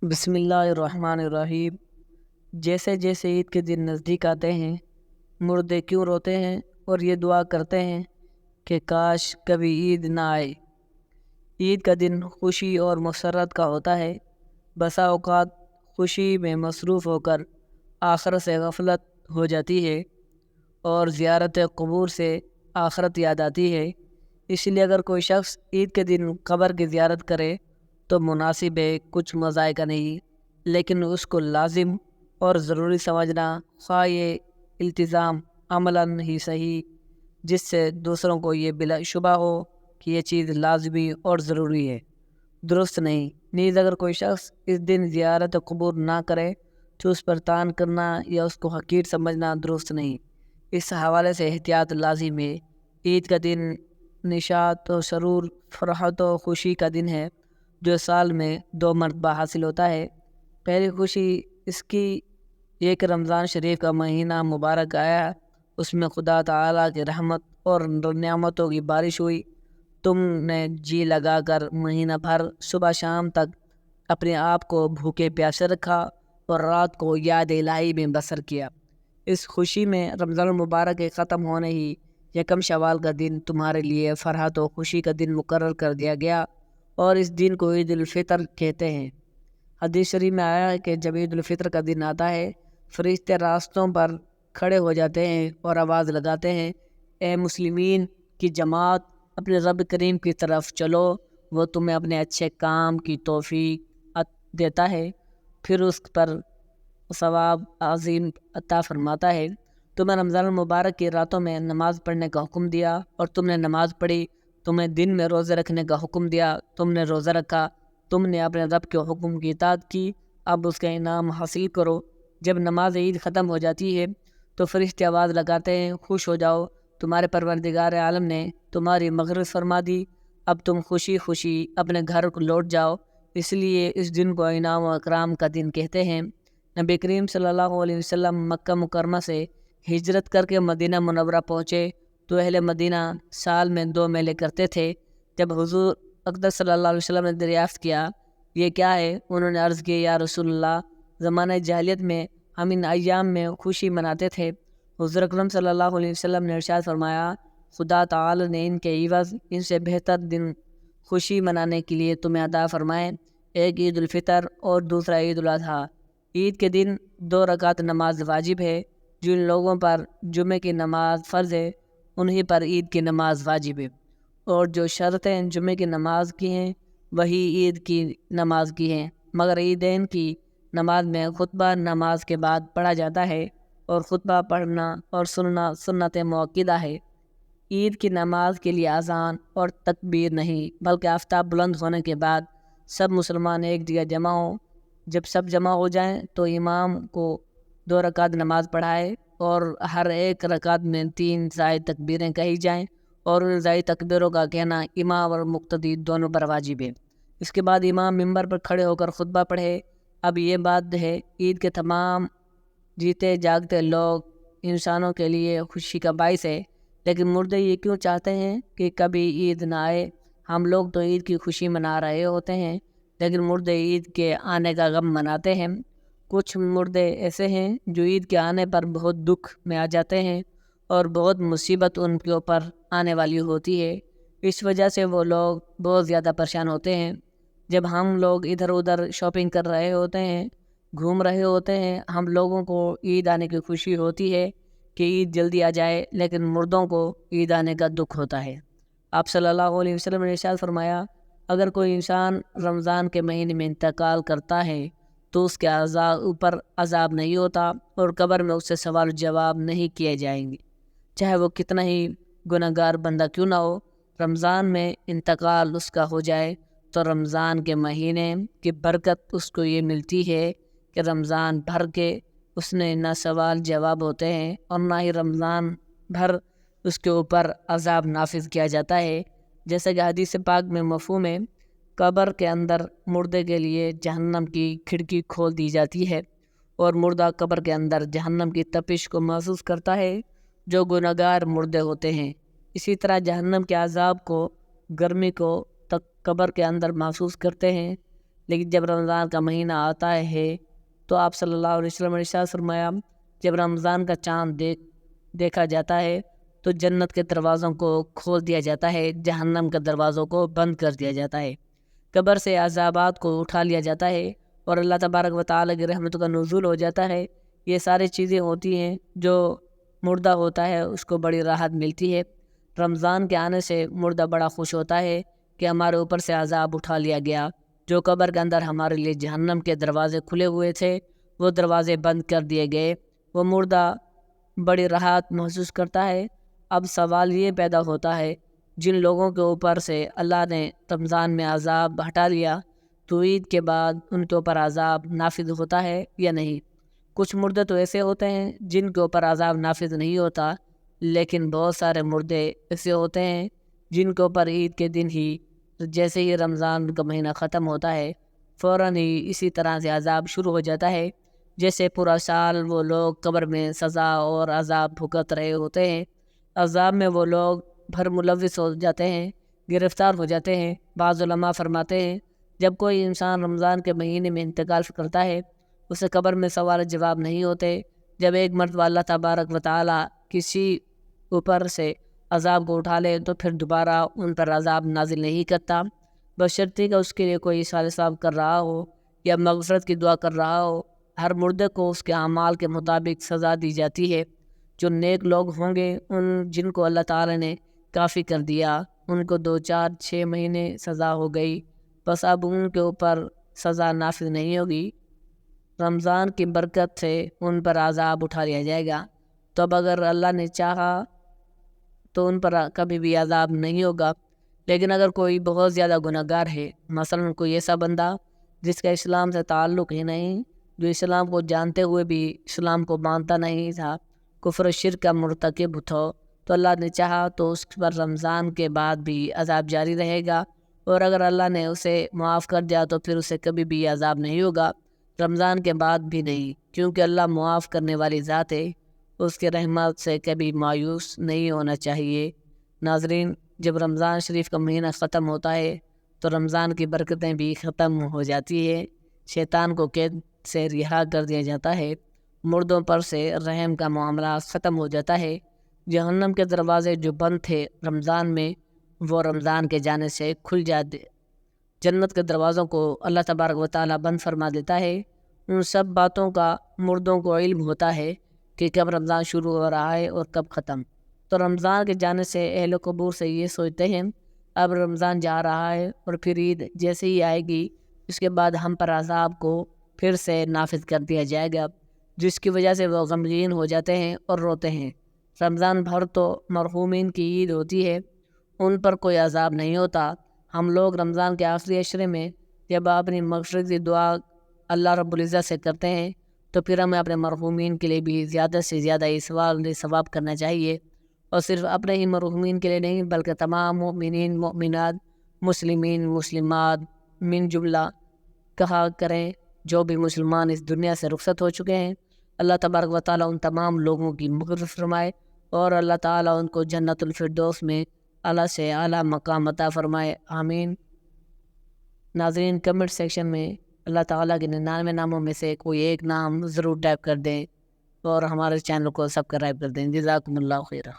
بسم اللہ الرحمن الرحیم۔ جیسے جیسے عید کے دن نزدیک آتے ہیں، مردے کیوں روتے ہیں اور یہ دعا کرتے ہیں کہ کاش کبھی عید نہ آئے۔ عید کا دن خوشی اور مسرت کا ہوتا ہے۔ بسا اوقات خوشی میں مصروف ہو کر آخرت سے غفلت ہو جاتی ہے اور زیارت قبور سے آخرت یاد آتی ہے۔ اس لیے اگر کوئی شخص عید کے دن قبر کی زیارت کرے تو مناسب ہے، کچھ مذائقہ نہیں، لیکن اس کو لازم اور ضروری سمجھنا، خواہ یہ التزام عملاً ہی صحیح، جس سے دوسروں کو یہ بلا شبہ ہو کہ یہ چیز لازمی اور ضروری ہے، درست نہیں۔ نیز اگر کوئی شخص اس دن زیارت قبور نہ کرے تو اس پر تان کرنا یا اس کو حقیر سمجھنا درست نہیں۔ اس حوالے سے احتیاط لازم ہے۔ عید کا دن نشاط و سرور، فرحت و خوشی کا دن ہے جو سال میں 2 مرتبہ حاصل ہوتا ہے۔ پہلی خوشی اس کی یہ کہ رمضان شریف کا مہینہ مبارک آیا، اس میں خدا تعالیٰ کی رحمت اور نعمتوں کی بارش ہوئی۔ تم نے جی لگا کر مہینہ بھر صبح شام تک اپنے آپ کو بھوکے پیاسے رکھا اور رات کو یاد الہی میں بسر کیا۔ اس خوشی میں رمضان المبارک کے ختم ہونے ہی یکم شوال کا دن تمہارے لیے فرحت و خوشی کا دن مقرر کر دیا گیا اور اس دن کو عید الفطر کہتے ہیں۔ حدیث شریف میں آیا ہے کہ جب عید الفطر کا دن آتا ہے، فرشتے راستوں پر کھڑے ہو جاتے ہیں اور آواز لگاتے ہیں، اے مسلمین کی جماعت، اپنے رب کریم کی طرف چلو، وہ تمہیں اپنے اچھے کام کی توفیق دیتا ہے، پھر اس پر ثواب عظیم عطا فرماتا ہے۔ تمہیں رمضان المبارک کی راتوں میں نماز پڑھنے کا حکم دیا اور تم نے نماز پڑھی، تمہیں دن میں روزے رکھنے کا حکم دیا، تم نے روزہ رکھا، تم نے اپنے رب کے حکم کی اطاعت کی، اب اس کا انعام حاصل کرو۔ جب نماز عید ختم ہو جاتی ہے تو فرشتے آواز لگاتے ہیں، خوش ہو جاؤ، تمہارے پروردگار عالم نے تمہاری مغفرت فرما دی، اب تم خوشی خوشی اپنے گھر کو لوٹ جاؤ۔ اس لیے اس دن کو انعام و اکرام کا دن کہتے ہیں۔ نبی کریم صلی اللہ علیہ وسلم مکہ مکرمہ سے ہجرت کر کے مدینہ منورہ پہنچے تو اہل مدینہ سال میں 2 میلے کرتے تھے۔ جب حضور اقدس صلی اللہ علیہ وسلم نے دریافت کیا یہ کیا ہے، انہوں نے عرض کی، یا رسول اللہ، زمانہ جاہلیت میں ہم ان ایام میں خوشی مناتے تھے۔ حضور اکرم صلی اللہ علیہ وسلم نے ارشاد فرمایا، خدا تعالی نے ان کے عوض ان سے بہتر دن خوشی منانے کے لیے تمہیں عطا فرمائے، ایک عید الفطر اور دوسرا عید الاضحیٰ۔ عید کے دن 2 رکعت نماز واجب ہے۔ جن لوگوں پر جمعے کی نماز فرض ہے انہی پر عید کی نماز واجب ہے، اور جو شرطیں جمعے کی نماز کی ہیں وہی عید کی نماز کی ہیں، مگر عیدین کی نماز میں خطبہ نماز کے بعد پڑھا جاتا ہے اور خطبہ پڑھنا اور سننا سنت مؤکدہ ہے۔ عید کی نماز کے لیے اذان اور تکبیر نہیں، بلکہ آفتاب بلند ہونے کے بعد سب مسلمان ایک جگہ جمع ہوں۔ جب سب جمع ہو جائیں تو امام کو 2 رکعت نماز پڑھائے اور ہر ایک رکعت میں 3 زائد تکبیریں کہی جائیں، اور ان زائد تکبیروں کا کہنا امام اور مقتدی دونوں پر واجب ہے۔ اس کے بعد امام ممبر پر کھڑے ہو کر خطبہ پڑھے۔ اب یہ بات ہے، عید کے تمام جیتے جاگتے لوگ انسانوں کے لیے خوشی کا باعث ہے، لیکن مردے یہ کیوں چاہتے ہیں کہ کبھی عید نہ آئے؟ ہم لوگ تو عید کی خوشی منا رہے ہوتے ہیں، لیکن مردے عید کے آنے کا غم مناتے ہیں۔ کچھ مردے ایسے ہیں جو عید کے آنے پر بہت دکھ میں آ جاتے ہیں اور بہت مصیبت ان کے اوپر آنے والی ہوتی ہے، اس وجہ سے وہ لوگ بہت زیادہ پریشان ہوتے ہیں۔ جب ہم لوگ ادھر ادھر شاپنگ کر رہے ہوتے ہیں، گھوم رہے ہوتے ہیں، ہم لوگوں کو عید آنے کی خوشی ہوتی ہے کہ عید جلدی آ جائے، لیکن مردوں کو عید آنے کا دکھ ہوتا ہے۔ آپ صلی اللہ علیہ وسلم نے ارشاد فرمایا، اگر کوئی انسان رمضان کے مہینے میں انتقال کرتا ہے تو اس کے اوپر عذاب نہیں ہوتا اور قبر میں اس سے سوال و جواب نہیں کیے جائیں گے، چاہے وہ کتنا ہی گناہ گار بندہ کیوں نہ ہو۔ رمضان میں انتقال اس کا ہو جائے تو رمضان کے مہینے کی برکت اس کو یہ ملتی ہے کہ رمضان بھر کے اس نے نہ سوال جواب ہوتے ہیں اور نہ ہی رمضان بھر اس کے اوپر عذاب نافذ کیا جاتا ہے، جیسا کہ حدیث پاک میں مفہوم ہے۔ قبر کے اندر مردے کے لیے جہنم کی کھڑکی کھول دی جاتی ہے اور مردہ قبر کے اندر جہنم کی تپش کو محسوس کرتا ہے جو گناہ گار مردے ہوتے ہیں۔ اسی طرح جہنم کے عذاب کو، گرمی کو تک قبر کے اندر محسوس کرتے ہیں، لیکن جب رمضان کا مہینہ آتا ہے تو آپ صلی اللہ علیہ وسلم نے ارشاد فرمایا، جب رمضان کا چاند دیکھا جاتا ہے تو جنت کے دروازوں کو کھول دیا جاتا ہے، جہنم کے دروازوں کو بند کر دیا جاتا ہے، قبر سے عذابات کو اٹھا لیا جاتا ہے اور اللہ تبارک و تعالیٰ کی رحمت کا نزول ہو جاتا ہے۔ یہ ساری چیزیں ہوتی ہیں جو مردہ ہوتا ہے اس کو بڑی راحت ملتی ہے۔ رمضان کے آنے سے مردہ بڑا خوش ہوتا ہے کہ ہمارے اوپر سے عذاب اٹھا لیا گیا، جو قبر کے اندر ہمارے لیے جہنم کے دروازے کھلے ہوئے تھے وہ دروازے بند کر دیے گئے۔ وہ مردہ بڑی راحت محسوس کرتا ہے۔ اب سوال یہ پیدا ہوتا ہے، جن لوگوں کے اوپر سے اللہ نے رمضان میں عذاب ہٹا لیا تو عید کے بعد ان کے اوپر عذاب نافذ ہوتا ہے یا نہیں؟ کچھ مردے تو ایسے ہوتے ہیں جن کے اوپر عذاب نافذ نہیں ہوتا، لیکن بہت سارے مردے ایسے ہوتے ہیں جن کے اوپر عید کے دن ہی، جیسے ہی رمضان کا مہینہ ختم ہوتا ہے فوراً ہی اسی طرح سے عذاب شروع ہو جاتا ہے، جیسے پورا سال وہ لوگ قبر میں سزا اور عذاب بھگت رہے ہوتے ہیں۔ عذاب میں وہ لوگ بھر ملوث ہو جاتے ہیں، گرفتار ہو جاتے ہیں۔ بعض علماء فرماتے ہیں جب کوئی انسان رمضان کے مہینے میں انتقال کرتا ہے اسے قبر میں سوال جواب نہیں ہوتے۔ جب ایک مرتبہ اللہ تبارک و تعالیٰ کسی اوپر سے عذاب کو اٹھا لے تو پھر دوبارہ ان پر عذاب نازل نہیں کرتا، بشرطیکہ کہ اس کے لیے کوئی اصلاح ثواب کر رہا ہو یا مغفرت کی دعا کر رہا ہو۔ ہر مردے کو اس کے اعمال کے مطابق سزا دی جاتی ہے۔ جو نیک لوگ ہوں گے جن کو اللہ تعالیٰ نے کافی کر دیا، ان کو 2 4 6 مہینے سزا ہو گئی، بس اب ان کے اوپر سزا نافذ نہیں ہوگی، رمضان کی برکت سے ان پر عذاب اٹھا لیا جائے گا۔ تو اب اگر اللہ نے چاہا تو ان پر کبھی بھی عذاب نہیں ہوگا۔ لیکن اگر کوئی بہت زیادہ گناہ گار ہے، مثلا کوئی ایسا بندہ جس کا اسلام سے تعلق ہی نہیں، جو اسلام کو جانتے ہوئے بھی اسلام کو مانتا نہیں تھا، کفر و شرک کا مرتکب تھا، تو اللہ نے چاہا تو اس پر رمضان کے بعد بھی عذاب جاری رہے گا، اور اگر اللہ نے اسے معاف کر دیا تو پھر اسے کبھی بھی عذاب نہیں ہوگا، رمضان کے بعد بھی نہیں، کیونکہ اللہ معاف کرنے والی ذات ہے، اس کے رحمت سے کبھی مایوس نہیں ہونا چاہیے۔ ناظرین، جب رمضان شریف کا مہینہ ختم ہوتا ہے تو رمضان کی برکتیں بھی ختم ہو جاتی ہے، شیطان کو قید سے رہا کر دیا جاتا ہے، مردوں پر سے رحم کا معاملہ ختم ہو جاتا ہے، جہنم کے دروازے جو بند تھے رمضان میں وہ رمضان کے جانے سے کھل جاتے، جنت کے دروازوں کو اللہ تبارک و تعالیٰ بند فرما دیتا ہے۔ ان سب باتوں کا مردوں کو علم ہوتا ہے کہ کب رمضان شروع ہو رہا ہے اور کب ختم۔ تو رمضان کے جانے سے اہل قبور سے یہ سوچتے ہیں اب رمضان جا رہا ہے اور پھر عید جیسے ہی آئے گی اس کے بعد ہم پر عذاب کو پھر سے نافذ کر دیا جائے گا، جس کی وجہ سے وہ غمگین ہو جاتے ہیں اور روتے ہیں۔ رمضان بھر تو مرحومین کی عید ہوتی ہے، ان پر کوئی عذاب نہیں ہوتا۔ ہم لوگ رمضان کے آخری عشرے میں جب اپنی مغفرت کی دعا اللہ رب العزت سے کرتے ہیں تو پھر ہمیں اپنے مرحومین کے لیے بھی زیادہ سے زیادہ ثواب کرنا چاہیے، اور صرف اپنے ہی مرحومین کے لیے نہیں بلکہ تمام مؤمنین مؤمنات مسلمین مسلمات من جملہ کہا کریں جو بھی مسلمان اس دنیا سے رخصت ہو چکے ہیں، اللہ تبارک و تعالیٰ ان تمام لوگوں کی مغفرت فرمائے اور اللہ تعالیٰ ان کو جنت الفردوس میں اعلیٰ سے اعلیٰ مقام عطا فرمائے، آمین۔ ناظرین، کمنٹ سیکشن میں اللہ تعالیٰ کے 99 ناموں میں سے کوئی ایک نام ضرور ٹائپ کر دیں اور ہمارے چینل کو سبسکرائب کر دیں۔ جزاکم اللہ خیرہ۔